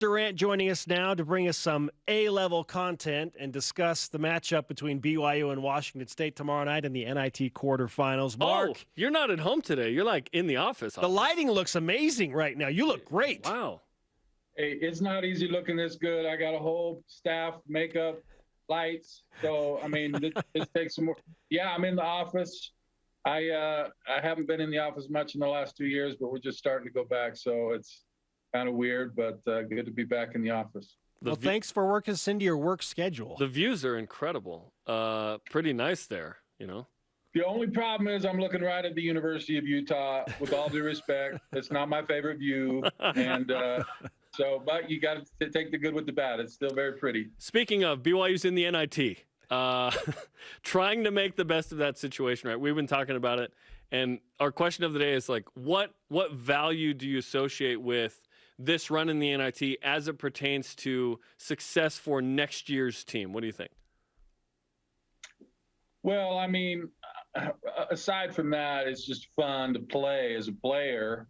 Durant joining us now to bring us some A-level content and discuss the matchup between BYU and Washington State tomorrow night in the NIT quarterfinals. Mark, Oh, you're not at home today. You're like in the office. The lighting looks amazing right now. You look great. Wow. Hey, it's not easy looking this good. I got a whole staff, makeup, lights. So, I mean, this takes some more. Yeah, I'm in the office. I haven't been in the office much in the last 2 years, but we're just starting to go back. So it's kind of weird, but good to be back in the office. Well, thanks for working us into your work schedule. The views are incredible. Pretty nice there, you know. The only problem is I'm looking right at the University of Utah. With all due respect, it's not my favorite view, and but you got to take the good with the bad. It's still very pretty. Speaking of, BYU's in the NIT, trying to make the best of that situation. Right, we've been talking about it, and our question of the day is like, what value do you associate with this run in the NIT as it pertains to success for next year's team? What do you think? Well, I mean, aside from that, it's just fun to play as a player.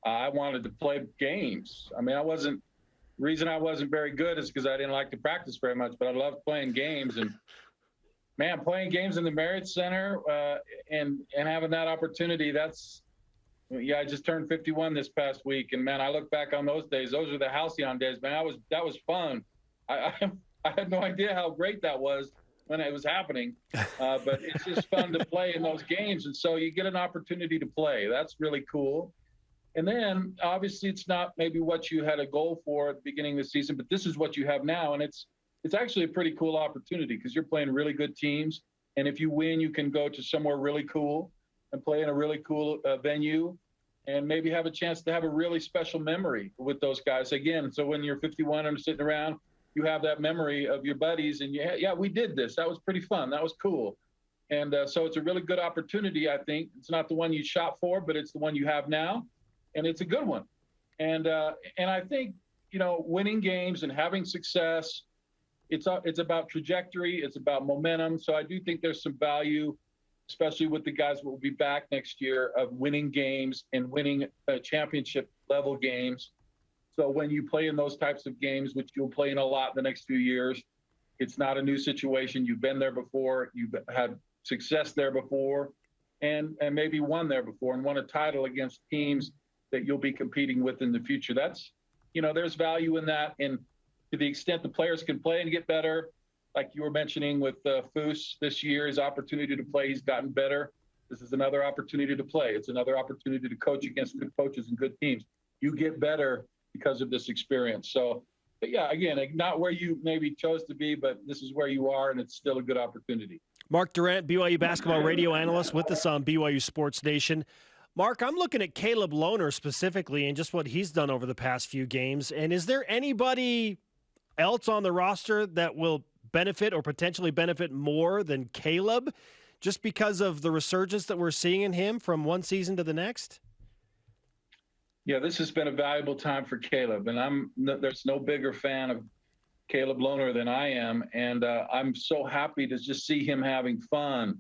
I wanted to play games. I mean, the reason I wasn't very good is because I didn't like to practice very much, but I loved playing games. And man, playing games in the Marriott Center and having that opportunity, I just turned 51 this past week, and man, I look back on those days. Those are the halcyon days, man. That was fun. I had no idea how great that was when it was happening, but it's just fun to play in those games, and so you get an opportunity to play. That's really cool. And then obviously it's not maybe what you had a goal for at the beginning of the season, but this is what you have now, and it's actually a pretty cool opportunity because you're playing really good teams, and if you win, you can go to somewhere really cool and play in a really cool venue and maybe have a chance to have a really special memory with those guys again. So when you're 51 and sitting around, you have that memory of your buddies and yeah, we did this. That was pretty fun. That was cool. And so it's a really good opportunity, I think. It's not the one you shot for, but it's the one you have now, and it's a good one. And I think, winning games and having success, it's about trajectory. It's about momentum. So I do think there's some value, especially with the guys that will be back next year, of winning games and winning championship level games. So when you play in those types of games, which you'll play in a lot in the next few years, it's not a new situation. You've been there before. You've had success there before and maybe won there before and won a title against teams that you'll be competing with in the future. That's, there's value in that. And to the extent the players can play and get better, like you were mentioning with Foose this year, his opportunity to play, he's gotten better. This is another opportunity to play. It's another opportunity to coach against good coaches and good teams. You get better because of this experience. So, but yeah, again, not where you maybe chose to be, but this is where you are, and it's still a good opportunity. Mark Durant, BYU basketball radio analyst with us on BYU Sports Nation. Mark, I'm looking at Caleb Lohner specifically and just what he's done over the past few games. And is there anybody else on the roster that will benefit or potentially benefit more than Caleb just because of the resurgence that we're seeing in him from one season to the next? Yeah, this has been a valuable time for Caleb, and there's no bigger fan of Caleb Lohner than I am, and I'm so happy to just see him having fun,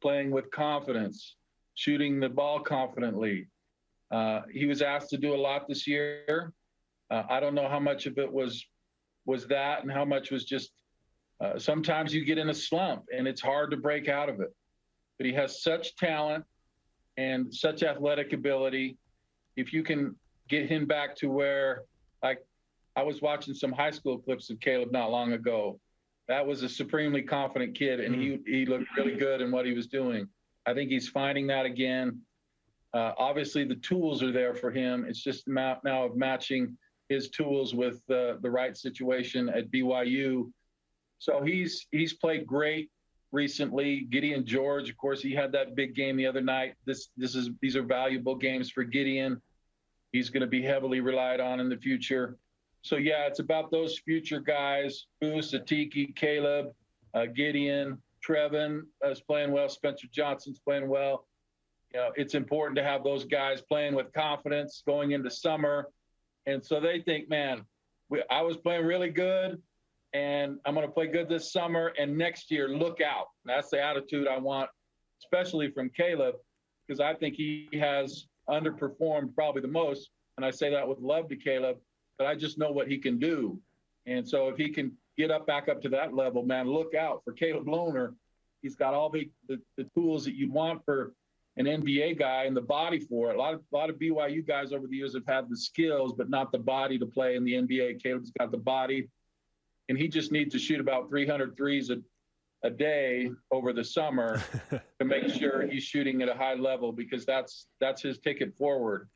playing with confidence, shooting the ball confidently. He was asked to do a lot this year. I don't know how much of it was that and how much was just sometimes you get in a slump, and it's hard to break out of it. But he has such talent and such athletic ability. If you can get him back to where, like, I was watching some high school clips of Caleb not long ago. That was a supremely confident kid, and he looked really good in what he was doing. I think he's finding that again. Obviously, the tools are there for him. It's just now of matching his tools with the right situation at BYU. So he's played great recently. Gideon George, of course, he had that big game the other night. These are valuable games for Gideon. He's going to be heavily relied on in the future. So yeah, it's about those future guys: Foose, Atiki, Caleb, Gideon, Trevin is playing well. Spencer Johnson's playing well. It's important to have those guys playing with confidence going into summer. And so they think, man, I was playing really good, and I'm going to play good this summer, and next year, look out. That's the attitude I want, especially from Caleb, because I think he has underperformed probably the most, and I say that with love to Caleb, but I just know what he can do. And so if he can get back up to that level, man, look out for Caleb Lohner. He's got all the tools that you want for an NBA guy and the body for it. A lot of BYU guys over the years have had the skills, but not the body to play in the NBA. Caleb's got the body, and he just needs to shoot about 300 threes a day over the summer to make sure he's shooting at a high level, because that's his ticket forward,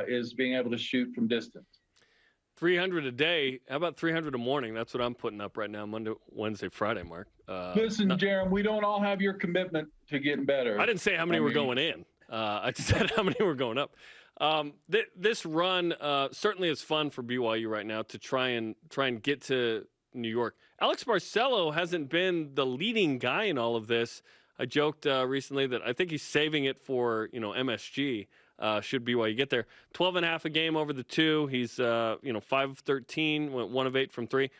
is being able to shoot from distance. 300 a day. How about 300 a morning? That's what I'm putting up right now, Monday, Wednesday, Friday, Mark. Listen, Jarom, we don't all have your commitment to getting better. I didn't say how many were going in. I just said how many were going up. This run certainly is fun for BYU right now to try and get to New York. Alex Marcelo hasn't been the leading guy in all of this. I joked recently that I think he's saving it for MSG. Should BYU get there. 12.5 a game over the two. He's 5 of 13, went 1 of 8 from 3.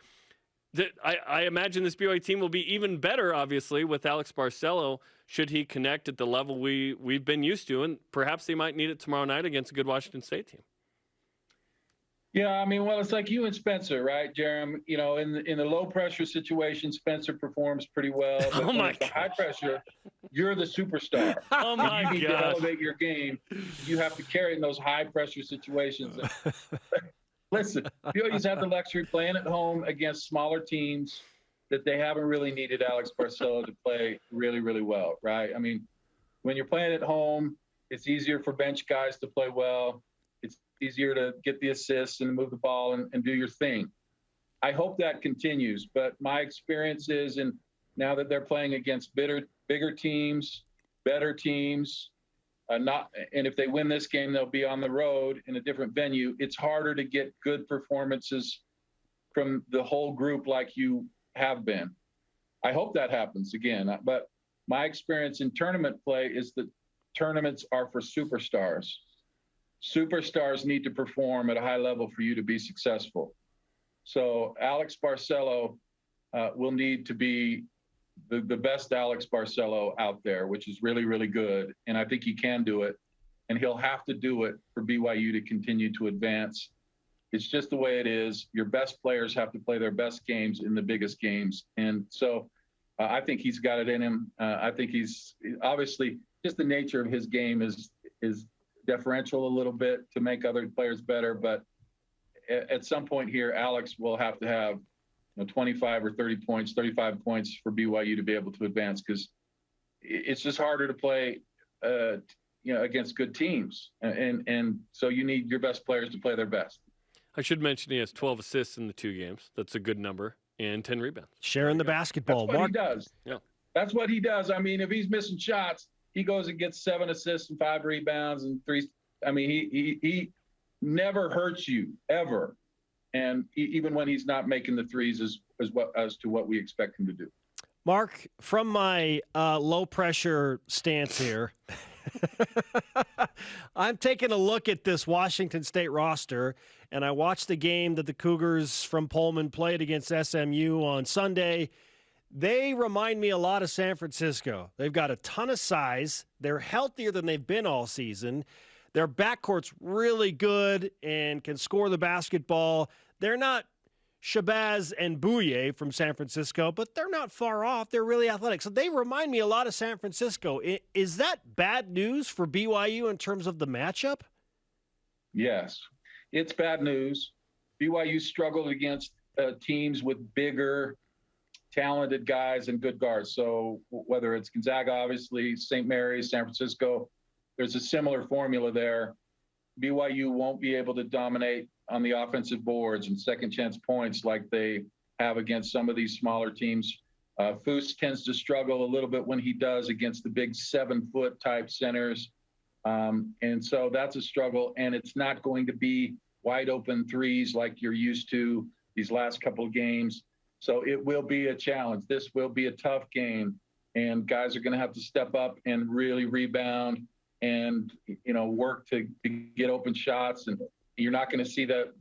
I imagine this BYU team will be even better, obviously, with Alex Marcelo, should he connect at the level we've been used to, and perhaps they might need it tomorrow night against a good Washington State team. Yeah, I mean, well, it's like you and Spencer, right, Jarom? In the low pressure situation, Spencer performs pretty well. But oh my the high pressure, you're the superstar. Oh my you need gosh. to elevate your game. You have to carry in those high pressure situations. Listen, BYU's had the luxury playing at home against smaller teams that they haven't really needed Alex Marcelo to play really, really well, right? I mean, when you're playing at home, it's easier for bench guys to play well. It's easier to get the assists and move the ball and do your thing. I hope that continues, but my experience is, and now that they're playing against bigger teams, better teams, and if they win this game, they'll be on the road in a different venue. It's harder to get good performances from the whole group like you have been. I hope that happens again, but my experience in tournament play is that tournaments are for superstars. Superstars need to perform at a high level for you to be successful. So Alex Marcelo will need to be the best Alex Marcelo out there, which is really, really good. And I think he can do it. And he'll have to do it for BYU to continue to advance. It's just the way it is. Your best players have to play their best games in the biggest games. And so I think he's got it in him. I think he's obviously, just the nature of his game is deferential a little bit to make other players better. But at some point here, Alex will have to have 25 or 30 points, 35 points for BYU to be able to advance, because it's just harder to play, against good teams. And so you need your best players to play their best. I should mention he has 12 assists in the 2 games. That's a good number. And 10 rebounds. Sharing the basketball. That's what he does. Yeah. That's what he does. I mean, if he's missing shots, he goes and gets 7 assists and 5 rebounds and 3. I mean, he never hurts you, ever. And even when he's not making the threes as to what we expect him to do. Mark, from my low-pressure stance here, I'm taking a look at this Washington State roster, and I watched the game that the Cougars from Pullman played against SMU on Sunday. They remind me a lot of San Francisco. They've got a ton of size. They're healthier than they've been all season. Their backcourt's really good and can score the basketball. They're not Shabazz and Bouye from San Francisco, but they're not far off. They're really athletic. So they remind me a lot of San Francisco. Is that bad news for BYU in terms of the matchup? Yes, it's bad news. BYU struggled against teams with bigger, talented guys and good guards. So whether it's Gonzaga, obviously, St. Mary's, San Francisco, there's a similar formula there. BYU won't be able to dominate on the offensive boards and second chance points like they have against some of these smaller teams. Foose tends to struggle a little bit when he does against the big 7-foot type centers. And so that's a struggle, and it's not going to be wide open threes like you're used to these last couple of games. So it will be a challenge. This will be a tough game, and guys are going to have to step up and really rebound and, work to get open shots. And you're not going to see the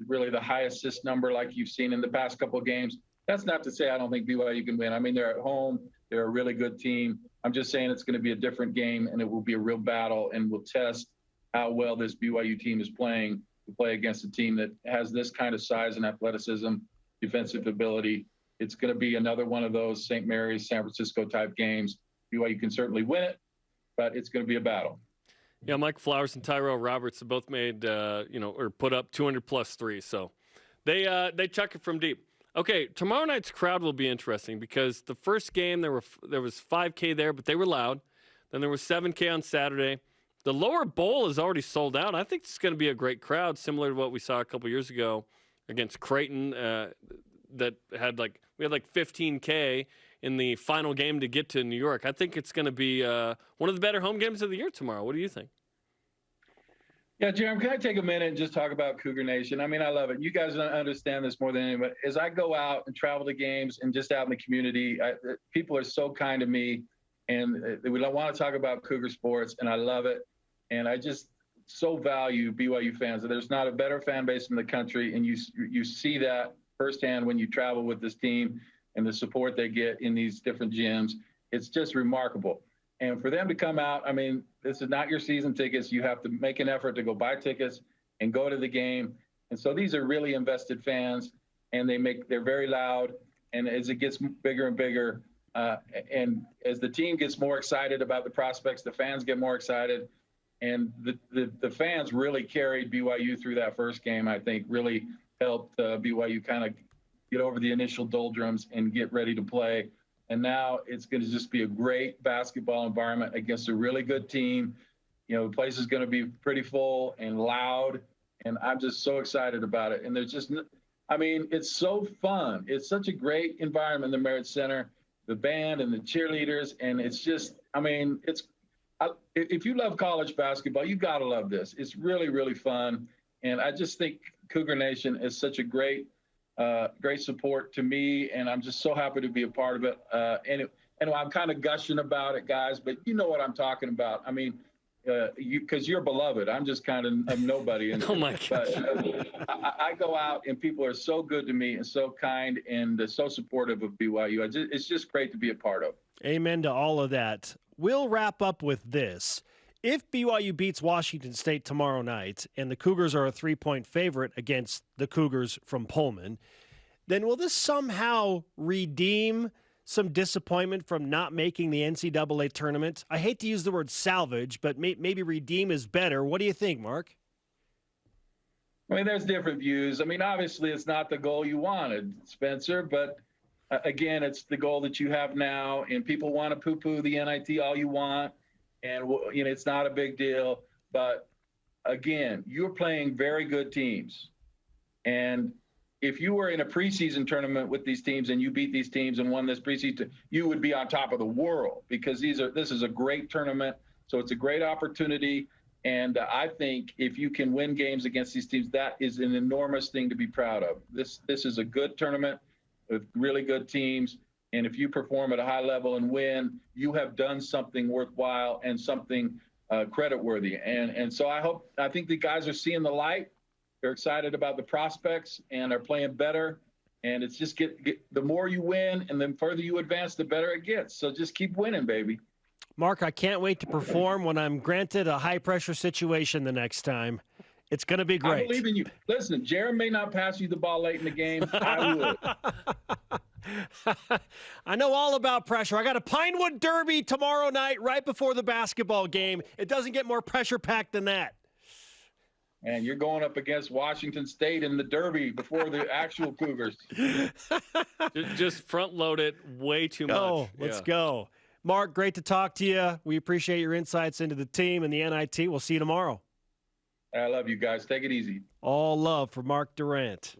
high assist number like you've seen in the past couple of games. That's not to say I don't think BYU can win. I mean, they're at home. They're a really good team. I'm just saying it's going to be a different game, and it will be a real battle, and will test how well this BYU team is playing to play against a team that has this kind of size and athleticism, defensive ability. It's going to be another one of those St. Mary's, San Francisco type games. BYU can certainly win it, but it's going to be a battle. Yeah, Mike Flowers and Tyrell Roberts have both made, or put up 200-plus threes. So they chuck it from deep. Okay, tomorrow night's crowd will be interesting because the first game there was 5K there, but they were loud. Then there was 7K on Saturday. The lower bowl is already sold out. I think it's going to be a great crowd, similar to what we saw a couple years ago against Creighton. That had we had 15K in the final game to get to New York. I think it's going to be one of the better home games of the year tomorrow. What do you think? Yeah, Jarom, can I take a minute and just talk about Cougar Nation? I mean, I love it. You guys understand this more than anybody. As I go out and travel to games and just out in the community, people are so kind to me, and we want to talk about Cougar sports, and I love it. And I just so value BYU fans. There's not a better fan base in the country, and you see that firsthand when you travel with this team and the support they get in these different gyms. It's just remarkable. And for them to come out, I mean, this is not your season tickets. You have to make an effort to go buy tickets and go to the game. And so these are really invested fans, and they're very loud. And as it gets bigger and bigger, and as the team gets more excited about the prospects, the fans get more excited. And the fans really carried BYU through that first game, I think, really helped BYU kind of get over the initial doldrums and get ready to play. And now it's going to just be a great basketball environment against a really good team. You know, the place is going to be pretty full and loud, and I'm just so excited about it. And there's just, I mean, it's so fun. It's such a great environment in the Marriott Center, the band and the cheerleaders, and it's just, I mean, if you love college basketball, you got to love this. It's really, really fun. And I just think Cougar Nation is such a great support to me, and I'm just so happy to be a part of it. And I'm kind of gushing about it, guys, but you know what I'm talking about. I mean, because you're beloved. I'm just kind of a nobody. Oh, my gosh. But I go out, and people are so good to me and so kind and so supportive of BYU. It's just great to be a part of. Amen to all of that. We'll wrap up with this. If BYU beats Washington State tomorrow night and the Cougars are a 3-point favorite against the Cougars from Pullman, then will this somehow redeem some disappointment from not making the NCAA tournament? I hate to use the word salvage, but maybe redeem is better. What do you think, Mark? I mean, there's different views. I mean, obviously it's not the goal you wanted, Spencer, but again, it's the goal that you have now, and people want to poo-poo the NIT all you want. And, you know, it's not a big deal. But, again, you're playing very good teams. And if you were in a preseason tournament with these teams and you beat these teams and won this preseason, you would be on top of the world because this is a great tournament. So it's a great opportunity. And I think if you can win games against these teams, that is an enormous thing to be proud of. This is a good tournament with really good teams. And if you perform at a high level and win, you have done something worthwhile and something credit-worthy. And so I think the guys are seeing the light. They're excited about the prospects and are playing better. And it's just the more you win and the further you advance, the better it gets. So just keep winning, baby. Mark, I can't wait to perform when I'm granted a high-pressure situation the next time. It's going to be great. I believe in you. Listen, Jarom may not pass you the ball late in the game. I would. I know all about pressure. I got a Pinewood Derby tomorrow night right before the basketball game. It doesn't get more pressure-packed than that. And you're going up against Washington State in the Derby before the actual Cougars. Just front-load it way too much. Oh, let's go. Mark, great to talk to you. We appreciate your insights into the team and the NIT. We'll see you tomorrow. I love you guys. Take it easy. All love for Mark Durant.